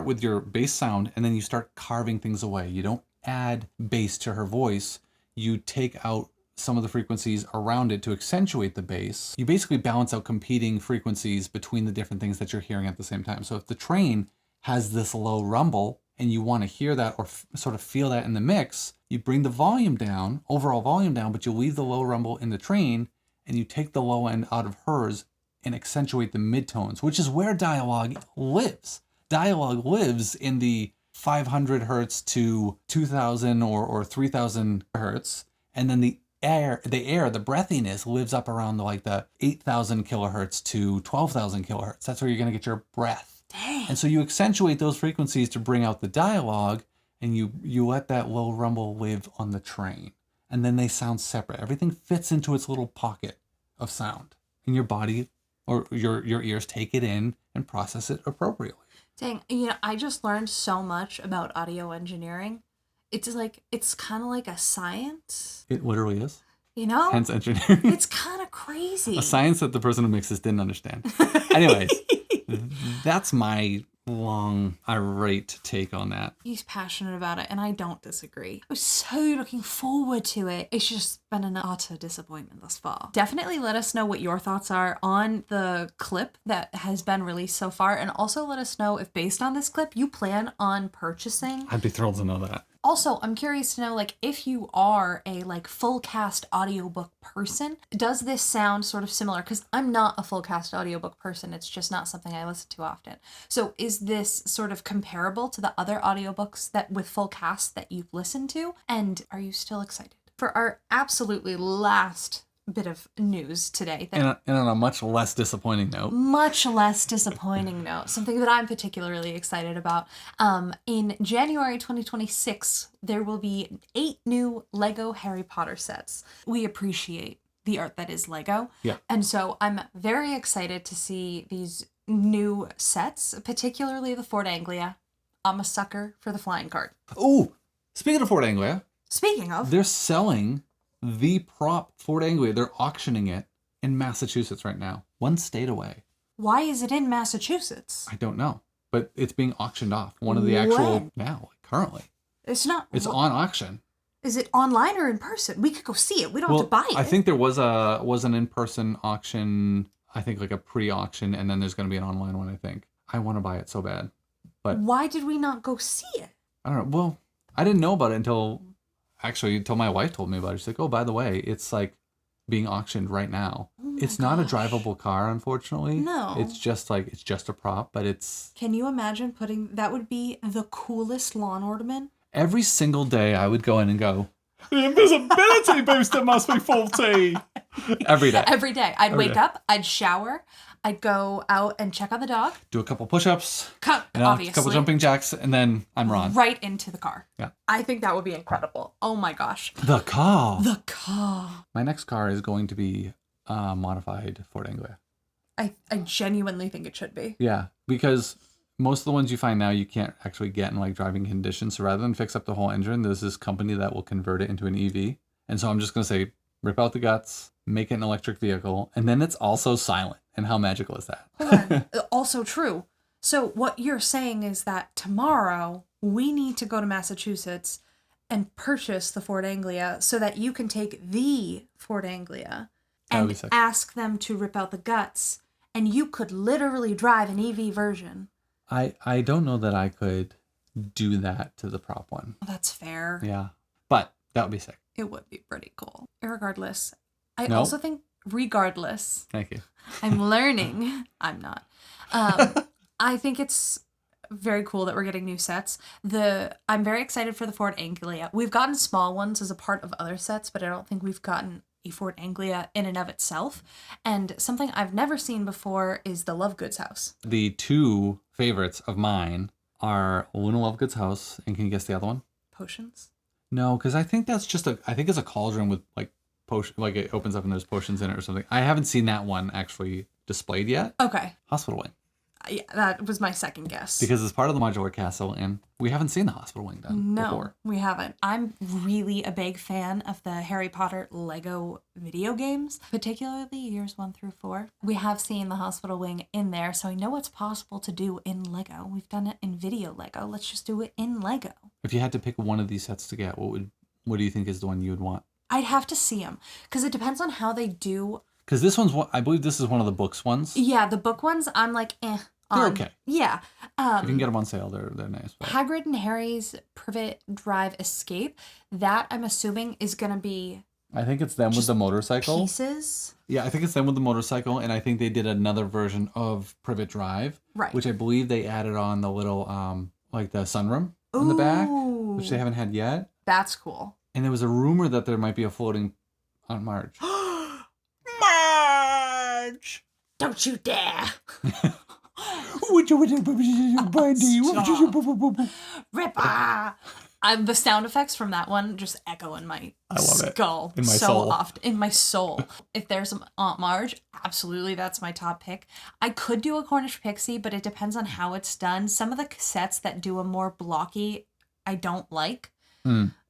with your bass sound and then you start carving things away. You don't add bass to her voice. You take out some of the frequencies around it to accentuate the bass. You basically balance out competing frequencies between the different things that you're hearing at the same time. So if the train has this low rumble and you want to hear that or sort of feel that in the mix, you bring the volume down, overall volume down, but you leave the low rumble in the train and you take the low end out of hers and accentuate the midtones, which is where dialogue lives. Dialogue lives in the 500 hertz to 2000 or 3000 hertz. And then the breathiness lives up around the 8,000 kilohertz to 12,000 kilohertz. That's where you're going to get your breath. Dang. And so you accentuate those frequencies to bring out the dialogue, and you let that low rumble live on the train. And then they sound separate. Everything fits into its little pocket of sound. And your body or your ears take it in and process it appropriately. Dang, I just learned so much about audio engineering. It's kind of like a science. It literally is. Hence engineering. It's kind of crazy. A science that the person who mixes didn't understand. Anyways, that's my long, irate take on that. He's passionate about it, and I don't disagree. I was so looking forward to it. It's just been an utter disappointment thus far. Definitely let us know what your thoughts are on the clip that has been released so far, and also let us know if, based on this clip, you plan on purchasing. I'd be thrilled to know that. Also, I'm curious to know, if you are a, full cast audiobook person, does this sound sort of similar? Because I'm not a full cast audiobook person. It's just not something I listen to often. So is this sort of comparable to the other audiobooks with full cast that you've listened to? And are you still excited? For our absolutely last bit of news today. And on a much less disappointing note. Something that I'm particularly excited about. In January 2026, there will be 8 new Lego Harry Potter sets. We appreciate the art that is Lego. Yeah. And so I'm very excited to see these new sets, particularly the Fort Anglia. I'm a sucker for the flying card. Oh, speaking of Fort Anglia. Speaking of. They're selling the prop Fort Anglia. They're auctioning it in Massachusetts right now, one state away. Why is it in Massachusetts? I don't know, but it's being auctioned off. One of the actual currently. It's not. It's on auction. Is it online or in person? We could go see it. We don't have to buy it. I think there was an in-person auction. I think a pre-auction, and then there's going to be an online one. I think I want to buy it so bad, but why did we not go see it? I don't know. Well, I didn't know about it until my wife told me about it. She's like, "Oh, by the way, it's being auctioned right now. Oh my It's not a gosh. drivable car, unfortunately. No. It's just a prop, but it's... Can you imagine that would be the coolest lawn ornament? Every single day I would go in and go, the invisibility booster must be faulty. Every day. Every day. I'd Every wake day. up, I'd shower, I'd go out and check on the dog. Do a couple push-ups, Obviously. a couple jumping jacks, and then I'm Ron. Right into the car. Yeah. I think that would be incredible. Oh my gosh. The car. The car. My next car is going to be a modified Ford Anglia. I genuinely think it should be. Yeah, because most of the ones you find now you can't actually get in like driving conditions. So rather than fix up the whole engine, there's this company that will convert it into an EV. And so I'm just going to say, rip out the guts, make it an electric vehicle, and then it's also silent. And how magical is that? Hold on. Also true. So what you're saying is that tomorrow we need to go to Massachusetts and purchase the Ford Anglia so that you can take the Ford Anglia That would be and sick. ask them to rip out the guts, and you could literally drive an EV version. I don't know that I could do that to the prop one. Oh, that's fair. Yeah. But that would be sick. It would be pretty cool. Regardless, I No. also think regardless, Thank you. I'm learning. I'm not. I think it's very cool that we're getting new sets. I'm very excited for the Ford Anglia. We've gotten small ones as a part of other sets, but I don't think we've gotten a Ford Anglia in and of itself. And something I've never seen before is the Lovegoods house. The two favorites of mine are Luna Lovegood's house, and can you guess the other one? Potions. No, because I think that's I think it's a cauldron with like potion, like it opens up and there's potions in it or something. I haven't seen that one actually displayed yet. Okay. Hospital wing, Yeah, that was my second guess. because it's part of the modular castle, and we haven't seen the hospital wing done No, before. we haven't. I'm really a big fan of the Harry Potter Lego video games, particularly years 1 through 4. We have seen the hospital wing in there, so I know what's possible to do in Lego. We've done it in video Lego. Let's just do it in Lego. If you had to pick one of these sets to get, what do you think is the one you would want? I'd have to see them because it depends on how they do. Because this one's I believe this is one of the books ones. Yeah, the book ones, I'm like, They're on. okay. Yeah. If you can get them on sale, they're nice. But Hagrid and Harry's Privet Drive Escape, that I'm assuming is going to be I think it's them with the motorcycle. pieces. Yeah, I think it's them with the motorcycle, and I think they did another version of Privet Drive, Right. which I believe they added on the little like the sunroom in the back, which they Ooh. haven't had yet. That's cool. And there was a rumor that there might be a floating Aunt Marge. Marge! Don't you dare! Ripper! The sound effects from that one just echo in my love it. skull In my so soul. often. In my soul. If there's an Aunt Marge, absolutely that's my top pick. I could do a Cornish Pixie, but it depends on how it's done. Some of the cassettes that do a more blocky, I don't like.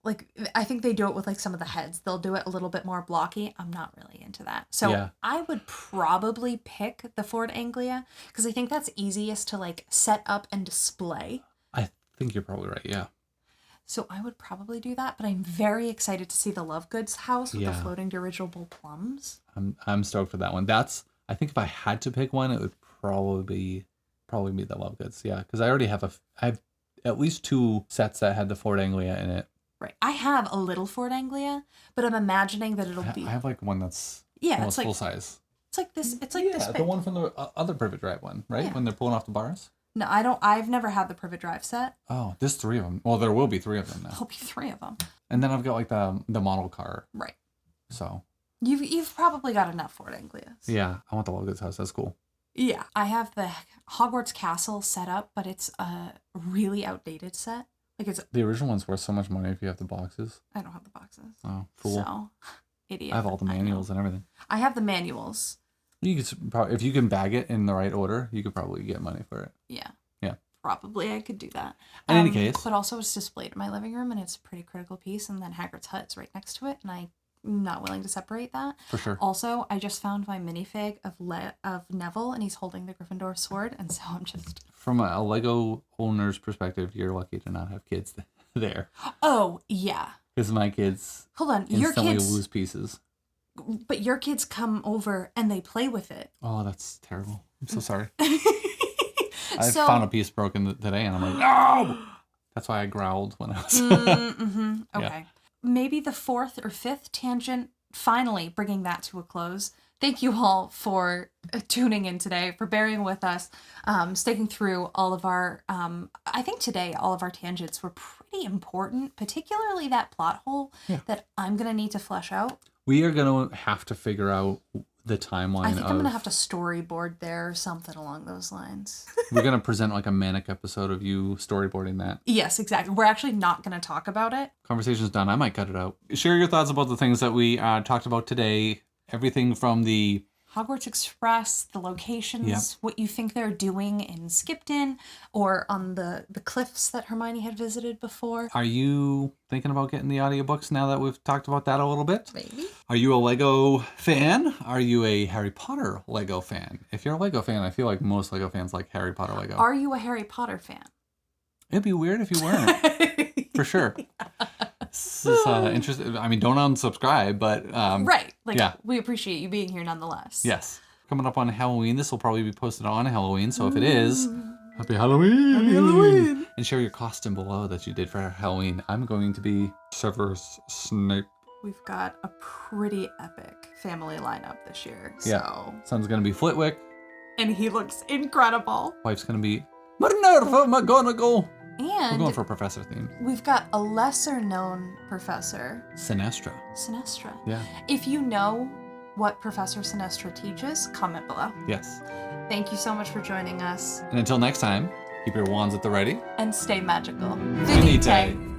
Like, I think they do it with like some of the heads. They'll do it a little bit more blocky. I'm not really into that. So Yeah. I would probably pick the Ford Anglia because I think that's easiest to like set up and display. I think you're probably right. Yeah. So I would probably do that, but I'm very excited to see the Lovegoods house with the Yeah. floating dirigible plums. I'm stoked for that one. I think if I had to pick one, it would probably be the Lovegoods. Yeah, because I already have I have at least 2 sets that had the Ford Anglia in it. Right. I have a little Ford Anglia, but I'm imagining that it'll be I have like one that's yeah, almost it's like full size. it's like this. It's like Yeah, this the big. one from the other Privet Drive one, right? Yeah. When they're pulling off the bars. No, I don't. I've never had the Privet Drive set. Oh, there's 3 of them. Well, there will be 3 of them now. There'll be 3 of them. And then I've got like the model car. Right. So You've probably got enough Ford Anglias. yeah, I want the Lovegoods house. That's cool. Yeah. I have the Hogwarts Castle set up, but it's a really outdated set. Like it's. The original one's worth so much money if you have the boxes. I don't have the boxes. Oh, fool. So, idiot. I have all the I know. manuals and everything. I have the manuals. You could probably, if you can bag it in the right order, you could probably get money for it. Yeah. Yeah. Probably I could do that. In any case. But also it's displayed in my living room and it's a pretty critical piece. And then Hagrid's hut is right next to it. And I'm not willing to separate that. For sure. Also, I just found my minifig of Neville and he's holding the Gryffindor sword. And so I'm just... From a Lego owner's perspective, you're lucky to not have kids there. Oh, yeah. Because my kids Hold on. Your instantly kids... lose pieces. But your kids come over and they play with it. Oh, that's terrible. I'm so sorry. I So- found a piece broken today and I'm like, no! That's why I growled when I was... Okay. Yeah. Maybe the 4th or 5th tangent finally bringing that to a close. Thank you all for tuning in today, for bearing with us, sticking through all of our, I think today all of our tangents were pretty important, particularly that plot hole that I'm going to need to flesh out. We are going to have to figure out the timeline I think I'm going to have to storyboard there or something along those lines. We're going to present like a manic episode of you storyboarding that. Yes, exactly. We're actually not going to talk about it. Conversation's done. I might cut it out. Share your thoughts about the things that we talked about today. Everything from the Hogwarts Express, the locations, what you think they're doing in Skipton, or on the cliffs that Hermione had visited before. Are you thinking about getting the audiobooks now that we've talked about that a little bit? Maybe. Are you a Lego fan? Are you a Harry Potter Lego fan? If you're a Lego fan, I feel like most Lego fans like Harry Potter Lego. Are you a Harry Potter fan? It'd be weird if you weren't. For sure. This is interesting. I mean, don't unsubscribe, but... right. We appreciate you being here nonetheless. Yes. Coming up on Halloween. This will probably be posted on Halloween, so if it is, happy Halloween! Happy Halloween! And share your costume below that you did for Halloween. I'm going to be Severus Snape. We've got a pretty epic family lineup this year. Yeah. So. Son's going to be Flitwick. And he looks incredible. Wife's going to be Minerva McGonagall. And we're going for a professor theme. We've got a lesser known professor. Sinestra. Yeah. If you know what Professor Sinestra teaches, comment below. Yes. Thank you so much for joining us. And until next time, keep your wands at the ready. And stay magical. Finite.